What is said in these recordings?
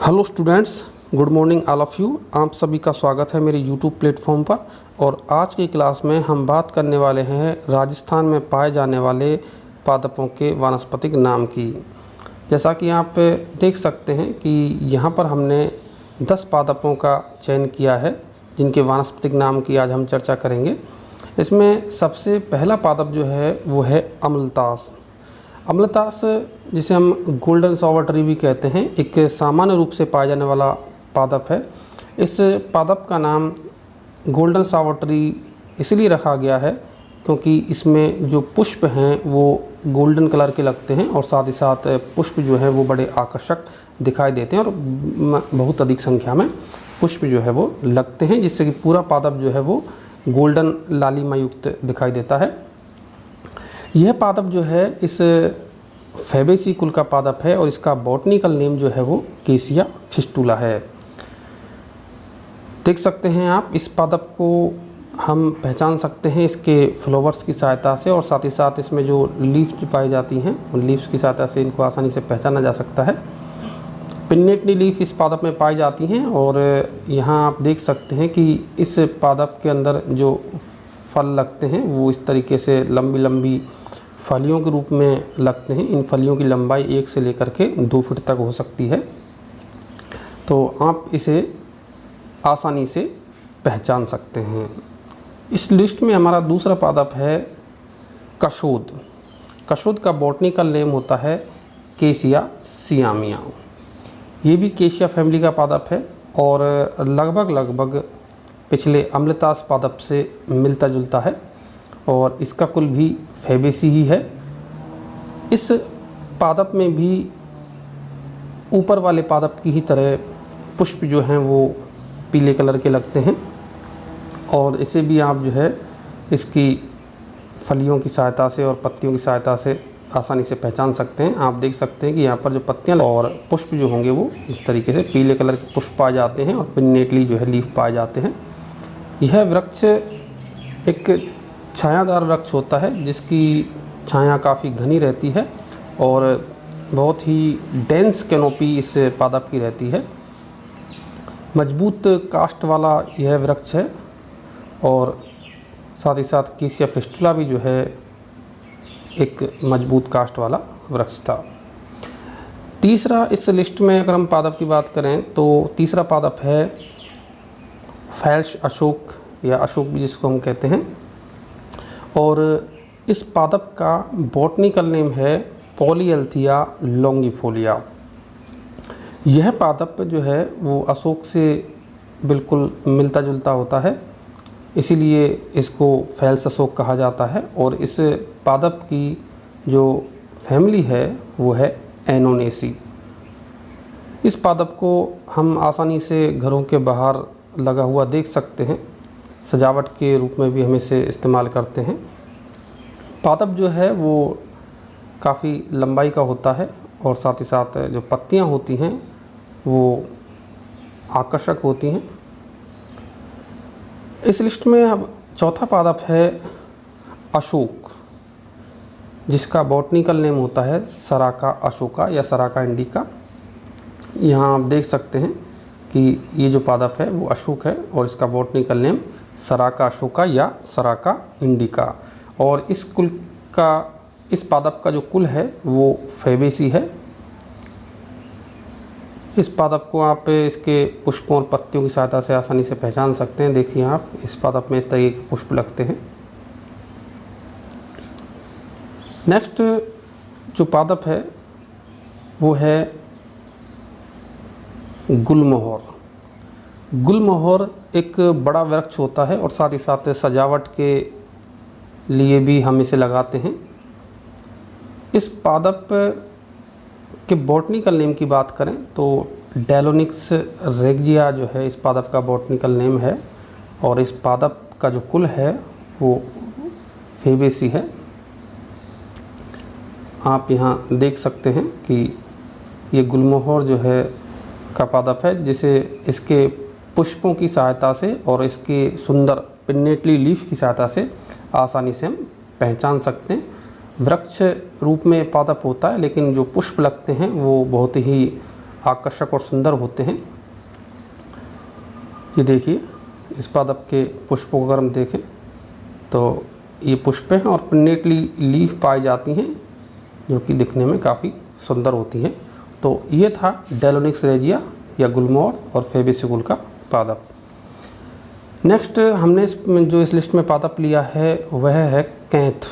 Hello students, good morning all of you. आप सभी का स्वागत है मेरे यूट्यूब प्लेटफॉर्म पर। और आज की क्लास में हम बात करने वाले हैं राजस्थान में पाए जाने वाले पादपों के वानस्पतिक नाम की। जैसा कि आप देख सकते हैं कि यहाँ पर हमने 10 पादपों का चयन किया है जिनके वानस्पतिक नाम की आज हम चर्चा करेंगे। इसमें सबसे पहला पादप जो है वो है अम्लतास। अम्लतास, जिसे हम गोल्डन सॉवर ट्री भी कहते हैं, एक सामान्य रूप से पाया जाने वाला पादप है। इस पादप का नाम गोल्डन सॉवर ट्री इसलिए रखा गया है क्योंकि इसमें जो पुष्प हैं वो गोल्डन कलर के लगते हैं और साथ ही साथ पुष्प जो है वो बड़े आकर्षक दिखाई देते हैं और बहुत अधिक संख्या में पुष्प जो है वो लगते हैं, जिससे कि पूरा पादप जो है वो गोल्डन लालिमा युक्त दिखाई देता है। यह पादप जो है इस फैबेसी कुल का पादप है और इसका बॉटनिकल नेम जो है वो केसिया फिस्टुला है। देख सकते हैं आप, इस पादप को हम पहचान सकते हैं इसके फ्लावर्स की सहायता से और साथ ही साथ इसमें जो लीव्स पाई जाती हैं उन लीव्स की सहायता से इनको आसानी से पहचाना जा सकता है। पिन्नेटली लीफ इस पादप में पाई जाती हैं और यहाँ आप देख सकते हैं कि इस पादप के अंदर जो फल लगते हैं वो इस तरीके से लंबी लंबी फलियों के रूप में लगते हैं। इन फलियों की लंबाई 1 से लेकर के 2 फीट तक हो सकती है, तो आप इसे आसानी से पहचान सकते हैं। इस लिस्ट में हमारा दूसरा पादप है कशोद। कशोद का बॉटनिकल नेम होता है केसिया सियामिया। ये भी केसिया फैमिली का पादप है और लगभग पिछले अम्लतास पादप से मिलता जुलता है और इसका कुल भी फैबेसी ही है। इस पादप में भी ऊपर वाले पादप की ही तरह पुष्प जो हैं वो पीले कलर के लगते हैं और इसे भी आप जो है इसकी फलियों की सहायता से और पत्तियों की सहायता से आसानी से पहचान सकते हैं। आप देख सकते हैं कि यहाँ पर जो पत्तियाँ और पुष्प जो होंगे वो इस तरीके से पीले कलर के पुष्प पाए जाते हैं और पिन्नेटली जो है लीफ पाए जाते हैं। यह वृक्ष एक छायादार वृक्ष होता है जिसकी छाया काफ़ी घनी रहती है और बहुत ही डेंस कैनोपी इस पादप की रहती है। मजबूत कास्ट वाला यह वृक्ष है और साथ ही साथ केसिया फिस्टुला भी जो है एक मजबूत कास्ट वाला वृक्ष था। तीसरा इस लिस्ट में अगर हम पादप की बात करें तो तीसरा पादप है फैल्श अशोक या अशोक भी जिसको हम कहते हैं और इस पादप का बॉटनिकल नेम है पॉलीएल्थिया लॉन्गिफोलिया। यह पादप जो है वो अशोक से बिल्कुल मिलता जुलता होता है, इसीलिए इसको फैल्स अशोक कहा जाता है और इस पादप की जो फैमिली है वो है एनोनेसी। इस पादप को हम आसानी से घरों के बाहर लगा हुआ देख सकते हैं, सजावट के रूप में भी हम इसे इस्तेमाल करते हैं। पादप जो है वो काफ़ी लंबाई का होता है और साथ ही साथ जो पत्तियां होती हैं वो आकर्षक होती हैं। इस लिस्ट में अब चौथा पादप है अशोक, जिसका बॉटनिकल नेम होता है सराका अशोका या सराका इंडिका। यहाँ आप देख सकते हैं कि ये जो पादप है वो अशोक है और इसका बॉटनिकल नेम सराका अशोका या सराका इंडिका। और इस पादप का जो कुल है वो फैबेसी है। इस पादप को आप इसके पुष्पों और पत्तियों की सहायता से आसानी से पहचान सकते हैं। देखिए आप, इस पादप में इस तरीके के पुष्प लगते हैं। नेक्स्ट जो पादप है वो है गुलमोहर। गुलमोहर एक बड़ा वृक्ष होता है और साथ ही साथ सजावट के लिए भी हम इसे लगाते हैं। इस पादप के बॉटनिकल नेम की बात करें तो डेलोनिक्स रेगिया जो है इस पादप का बॉटनिकल नेम है और इस पादप का जो कुल है वो फैबेसी है। आप यहाँ देख सकते हैं कि ये गुलमोहर जो है का पादप है जिसे इसके पुष्पों की सहायता से और इसके सुंदर पिन्नेटली लीफ की सहायता से आसानी से हम पहचान सकते हैं। वृक्ष रूप में पादप होता है लेकिन जो पुष्प लगते हैं वो बहुत ही आकर्षक और सुंदर होते हैं। ये देखिए, इस पादप के पुष्पों को अगर हम देखें तो ये पुष्प हैं और पिन्नेटली लीफ पाई जाती हैं जो कि दिखने में काफ़ी सुंदर होती हैं। तो ये था डेलोनिक्स रेजिया या गुलमोहर और फेबिसिकुल का पादप। नेक्स्ट हमने इस लिस्ट में पादप लिया है वह है कैंथ,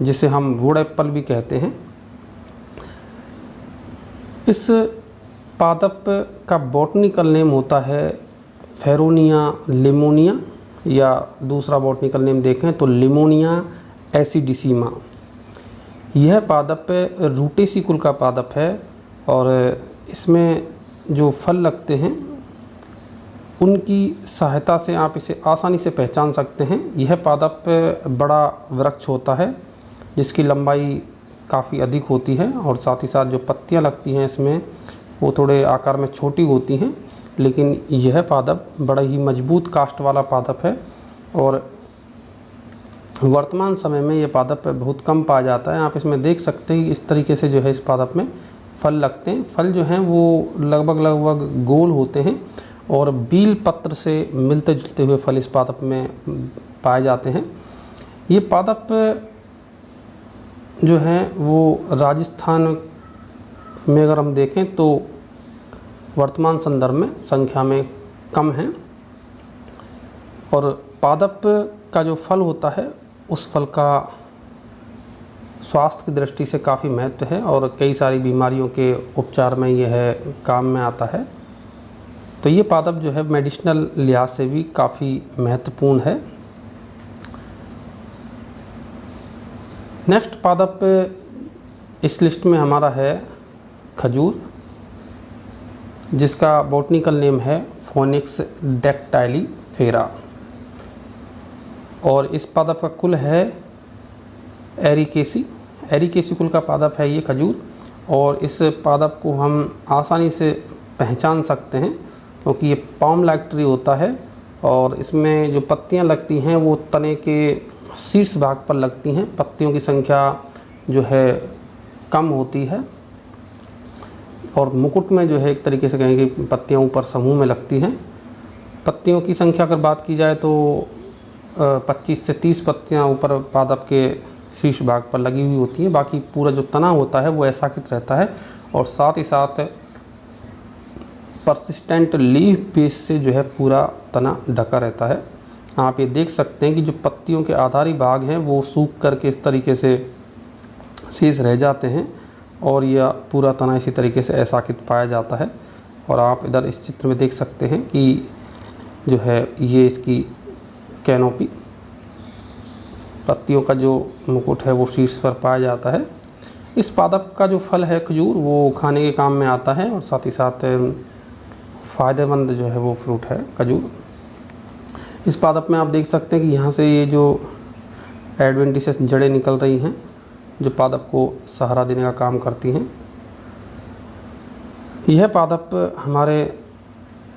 जिसे हम वुड एप्पल भी कहते हैं। इस पादप का बॉटनिकल नेम होता है फेरोनिया लिमोनिया, या दूसरा बॉटनिकल नेम देखें तो लिमोनिया एसिडिसिमा। यह पादप रूटेसी कुल का पादप है और इसमें जो फल लगते हैं उनकी सहायता से आप इसे आसानी से पहचान सकते हैं। यह पादप बड़ा वृक्ष होता है जिसकी लंबाई काफ़ी अधिक होती है और साथ ही साथ जो पत्तियां लगती हैं इसमें वो थोड़े आकार में छोटी होती हैं, लेकिन यह पादप बड़ा ही मजबूत कास्ट वाला पादप है और वर्तमान समय में यह पादप बहुत कम पाया जाता है। आप इसमें देख सकते हैं इस तरीके से जो है इस पादप में फल लगते हैं। फल जो हैं वो लगभग गोल होते हैं और बील पत्र से मिलते जुलते हुए फल इस पादप में पाए जाते हैं। ये पादप जो हैं वो राजस्थान में अगर हम देखें तो वर्तमान संदर्भ में संख्या में कम हैं और पादप का जो फल होता है उस फल का स्वास्थ्य की दृष्टि से काफ़ी महत्व है और कई सारी बीमारियों के उपचार में यह काम में आता है। तो ये पादप जो है मेडिसिनल लिहाज से भी काफ़ी महत्वपूर्ण है। नेक्स्ट पादप इस लिस्ट में हमारा है खजूर, जिसका बॉटनिकल नेम है फोनिक्स डेक्टाइलीफेरा और इस पादप का कुल है एरिकेसी कुल का पादप है ये खजूर। और इस पादप को हम आसानी से पहचान सकते हैं क्योंकि ये पाम लाइक ट्री होता है और इसमें जो पत्तियां लगती हैं वो तने के शीर्ष भाग पर लगती हैं। पत्तियों की संख्या जो है कम होती है और मुकुट में जो है एक तरीके से कहेंगे पत्तियां ऊपर समूह में लगती हैं। पत्तियों की संख्या अगर बात की जाए तो 25 से 30 पत्तियां ऊपर पादप के शीर्ष भाग पर लगी हुई होती हैं। बाकी पूरा जो तना होता है वो ऐसाकृत रहता है और साथ ही साथ परसिस्टेंट लीफ बेस से जो है पूरा तना ढका रहता है। आप ये देख सकते हैं कि जो पत्तियों के आधारी भाग हैं वो सूख करके इस तरीके से शेष रह जाते हैं और यह पूरा तना इसी तरीके से ऐसाकृत पाया जाता है। और आप इधर इस चित्र में देख सकते हैं कि जो है ये इसकी कैनोपी, पत्तियों का जो मुकुट है वो शीर्ष पर पाया जाता है। इस पादप का जो फल है खजूर वो खाने के काम में आता है और साथ ही साथ फ़ायदेमंद जो है वो फ्रूट है खजूर। इस पादप में आप देख सकते हैं कि यहाँ से ये जो एडवेंटिशियस जड़ें निकल रही हैं जो पादप को सहारा देने का काम करती हैं। यह पादप हमारे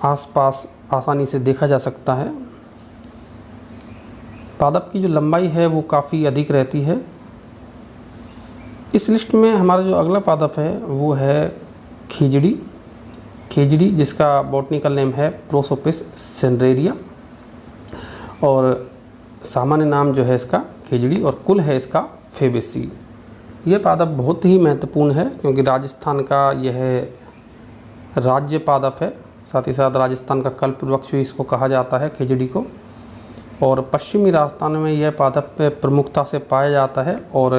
आसपास आसानी से देखा जा सकता है। पादप की जो लंबाई है वो काफ़ी अधिक रहती है। इस लिस्ट में हमारा जो अगला पादप है वो है खिजड़ी, जिसका बॉटनिकल नेम है प्रोसोपिस सिनरेरिया और सामान्य नाम जो है इसका खिजड़ी और कुल है इसका फेबेसी। यह पादप बहुत ही महत्वपूर्ण है क्योंकि राजस्थान का यह राज्य पादप है। साथ ही साथ राजस्थान का कल्पवृक्ष भी इसको कहा जाता है खिजड़ी को। और पश्चिमी राजस्थान में यह पादप प्रमुखता से पाया जाता है और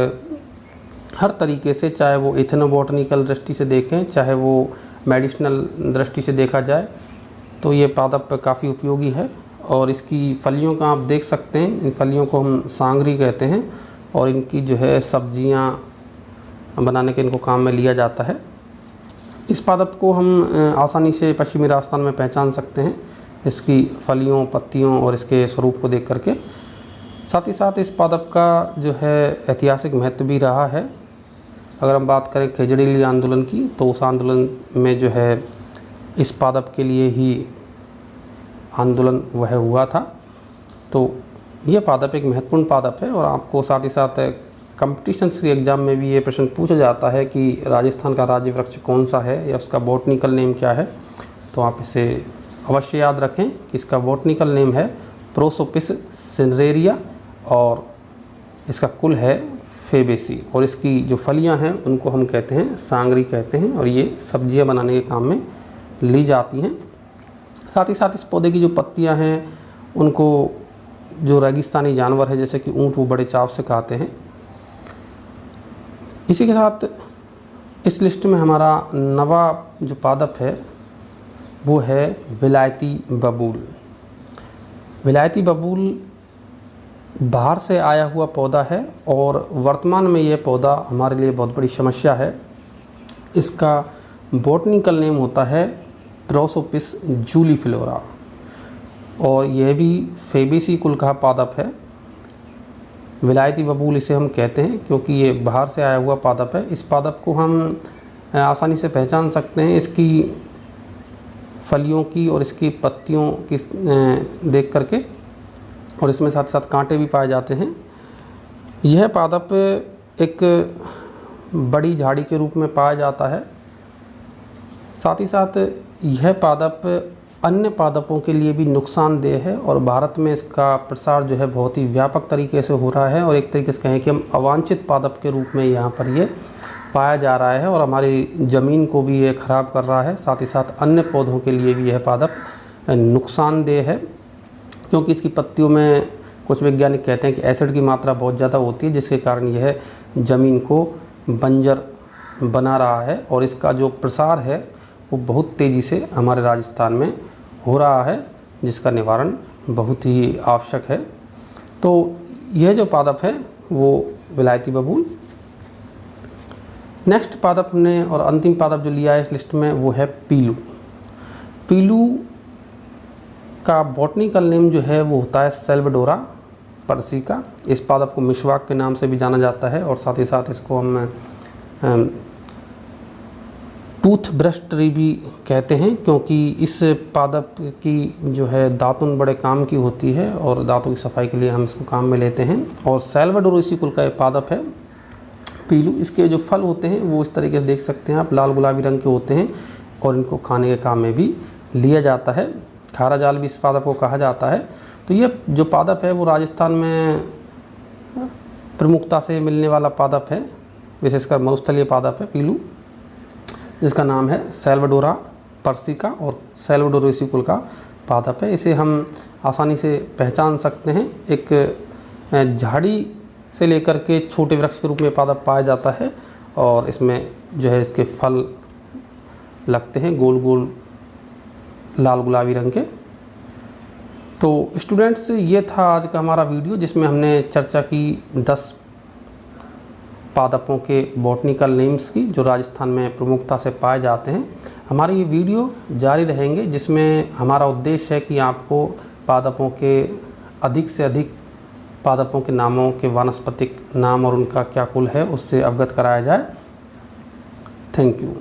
हर तरीके से, चाहे वो इथनोबॉटनिकल दृष्टि से देखें चाहे वो मेडिसिनल दृष्टि से देखा जाए, तो ये पादप काफ़ी उपयोगी है। और इसकी फलियों का आप देख सकते हैं, इन फलियों को हम सांगरी कहते हैं और इनकी जो है सब्जियां बनाने के इनको काम में लिया जाता है। इस पादप को हम आसानी से पश्चिमी राजस्थान में पहचान सकते हैं इसकी फलियों, पत्तियों और इसके स्वरूप को देख करके। साथ ही साथ इस पादप का जो है ऐतिहासिक महत्व भी रहा है। अगर हम बात करें खिजड़ी आंदोलन की तो उस आंदोलन में जो है इस पादप के लिए ही आंदोलन वह हुआ था। तो यह पादप एक महत्वपूर्ण पादप है और आपको साथ ही साथ कंपटीशन्स के एग्ज़ाम में भी ये प्रश्न पूछा जाता है कि राजस्थान का राज्य वृक्ष कौन सा है या उसका बॉटनिकल नेम क्या है, तो आप इसे अवश्य याद रखें कि इसका बॉटनिकल नेम है प्रोसोपिस सिनेरेरिया और इसका कुल है फेबेसी, और इसकी जो फलियां हैं उनको हम कहते हैं सांगरी कहते हैं, और ये सब्जियां बनाने के काम में ली जाती हैं। साथ ही साथ इस पौधे की जो पत्तियां हैं उनको जो रेगिस्तानी जानवर है जैसे कि ऊँट वो बड़े चाव से खाते हैं। इसी के साथ इस लिस्ट में हमारा नवा जो पादप है वो है विलायती बबूल। विलायती बबूल बाहर से आया हुआ पौधा है और वर्तमान में यह पौधा हमारे लिए बहुत बड़ी समस्या है। इसका बॉटनिकल नेम होता है प्रोसोपिस जूलीफ्लोरा और यह भी फेबेसी कुल का पादप है। विलायती बबूल इसे हम कहते हैं क्योंकि ये बाहर से आया हुआ पादप है। इस पादप को हम आसानी से पहचान सकते हैं इसकी फलियों की और इसकी पत्तियों की देख करके, और इसमें साथ साथ कांटे भी पाए जाते हैं। यह पादप एक बड़ी झाड़ी के रूप में पाया जाता है। साथ ही साथ यह पादप अन्य पादपों के लिए भी नुकसानदेह है और भारत में इसका प्रसार जो है बहुत ही व्यापक तरीके से हो रहा है, और एक तरीके से कहें कि हम अवांछित पादप के रूप में यहाँ पर ये पाया जा रहा है और हमारी ज़मीन को भी ये ख़राब कर रहा है। साथ ही साथ अन्य पौधों के लिए भी यह पादप नुकसानदेह है क्योंकि इसकी पत्तियों में कुछ वैज्ञानिक कहते हैं कि एसिड की मात्रा बहुत ज़्यादा होती है, जिसके कारण यह ज़मीन को बंजर बना रहा है और इसका जो प्रसार है वो बहुत तेज़ी से हमारे राजस्थान में हो रहा है, जिसका निवारण बहुत ही आवश्यक है। तो यह जो पादप है वो विलायती बबूल। नेक्स्ट पादप हमने और अंतिम पादप जो लिया है इस लिस्ट में वो है पीलू। पीलू का बॉटनिकल नेम जो है वो होता है सेल्वाडोरा पर्सिका। इस पादप को मिशवाक के नाम से भी जाना जाता है और साथ ही साथ इसको हम टूथ ब्रश ट्री भी कहते हैं क्योंकि इस पादप की जो है दातुन बड़े काम की होती है और दांतों की सफाई के लिए हम इसको काम में लेते हैं। और सेल्वाडोरेसी कुल का एक पादप है पीलू। इसके जो फल होते हैं वो इस तरीके से देख सकते हैं आप, लाल गुलाबी रंग के होते हैं और इनको खाने के काम में भी लिया जाता है। खारा जाल भी इस पादप को कहा जाता है। तो ये जो पादप है वो राजस्थान में प्रमुखता से मिलने वाला पादप है, विशेषकर मरुस्थलीय पादप है पीलू, जिसका नाम है सेल्वाडोरा पर्सिका और सेल्वाडोरेसी कुल का पादप है। इसे हम आसानी से पहचान सकते हैं। एक झाड़ी से लेकर के छोटे वृक्ष के रूप में पादप पाया जाता है और इसमें जो है इसके फल लगते हैं गोल गोल लाल गुलाबी रंग के। तो स्टूडेंट्स ये था आज का हमारा वीडियो जिसमें हमने चर्चा की 10 पादपों के बॉटनिकल नेम्स की जो राजस्थान में प्रमुखता से पाए जाते हैं। हमारे ये वीडियो जारी रहेंगे जिसमें हमारा उद्देश्य है कि आपको पादपों के अधिक से अधिक पादपों के नामों के वानस्पतिक नाम और उनका क्या कुल है उससे अवगत कराया जाए। Thank you.